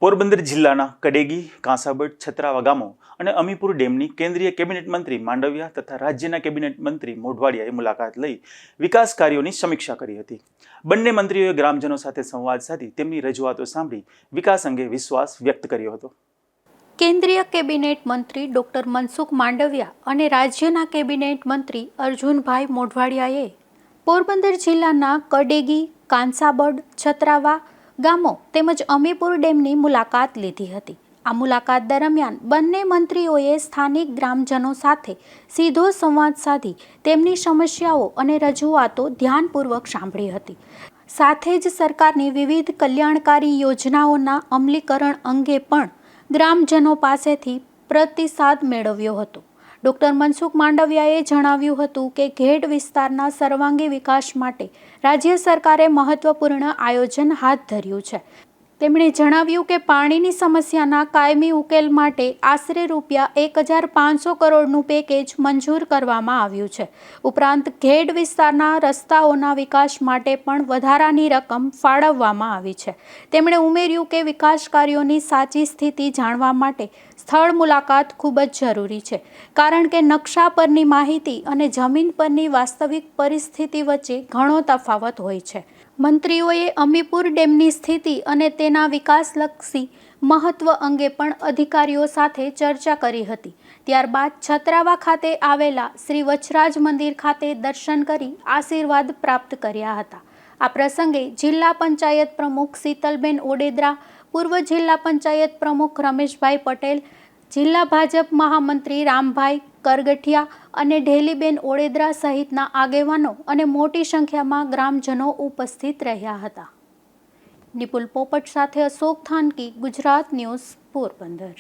પોરબંદર જિલ્લાના કડેગી, કાંસાબડ, છત્રાવા ગામો અને અમીપુર ડેમની કેન્દ્રીય કેબિનેટ મંત્રી માંડવિયા તથા રાજ્યના કેબિનેટ મંત્રી મોઢવાડિયાએ મુલાકાત લઈ વિકાસ કાર્યોની સમીક્ષા કરી હતી. બંને મંત્રીઓએ ગ્રામજનો સાથે સંવાદ સાધી તેમની રજૂઆતો સાંભળી વિકાસ અંગે વિશ્વાસ વ્યક્ત કર્યો હતો. કેન્દ્રીય કેબિનેટ મંત્રી ડોક્ટર મનસુખ માંડવિયા અને રાજ્યના કેબિનેટ મંત્રી અર્જુનભાઈ મોઢવાડિયાએ પોરબંદર જિલ્લાના કડેગી, કાંસાબડ, છત્રાવા ગામો તેમજ અમીપુર ડેમની મુલાકાત લીધી હતી. આ મુલાકાત દરમિયાન બંને મંત્રીઓએ સ્થાનિક ગ્રામજનો સાથે સીધો સંવાદ સાધી તેમની સમસ્યાઓ અને રજૂઆતો ધ્યાનપૂર્વક સાંભળી હતી. સાથે જ સરકારની વિવિધ કલ્યાણકારી યોજનાઓના અમલીકરણ અંગે પણ ગ્રામજનો પાસેથી પ્રતિસાદ મેળવ્યો હતો. ડોક્ટર મનસુખ માંડવિયાએ જણાવ્યું હતું કે ઘેડ વિસ્તારના સર્વાંગી વિકાસ માટે રાજ્ય સરકારે મહત્વપૂર્ણ આયોજન હાથ ધર્યું છે. તેમણે જણાવ્યું કે પાણીની સમસ્યાના કાયમી ઉકેલ માટે આશરે ₹1,500 કરોડનું પેકેજ મંજૂર કરવામાં આવ્યું છે. ઉપરાંત ઘેડ વિસ્તારના રસ્તાઓના વિકાસ માટે પણ વધારાની રકમ ફાળવવામાં આવી છે. તેમણે ઉમેર્યું કે વિકાસ કાર્યોની સાચી સ્થિતિ જાણવા માટે સ્થળ મુલાકાત ખૂબ જ જરૂરી છે, કારણ કે નકશા પરની માહિતી અને જમીન પરની વાસ્તવિક પરિસ્થિતિ વચ્ચે ઘણો તફાવત હોય છે. મંત્રીઓએ અમીપુર ડેમની સ્થિતિ અને તેના વિકાસલક્ષી મહત્વ અંગે પણ અધિકારીઓ સાથે ચર્ચા કરી હતી. ત્યારબાદ છત્રાવા ખાતે આવેલા શ્રી વચરાજ મંદિર ખાતે દર્શન કરી આશીર્વાદ પ્રાપ્ત કર્યા હતા. આ પ્રસંગે જિલ્લા પંચાયત પ્રમુખ શીતલબેન ઓડેદરા, પૂર્વ જિલ્લા પંચાયત પ્રમુખ રમેશભાઈ પટેલ, જિલ્લા ભાજપ મહામંત્રી રામભાઈ કરગઠિયા અને ઢેલીબેન ઓડેદરા સહિતના આગેવાનો અને મોટી સંખ્યામાં ગ્રામજનો ઉપસ્થિત રહ્યા હતા. નિપુલ પોપટ સાથે અશોક થાનકી, ગુજરાત ન્યૂઝ, પોરબંદર.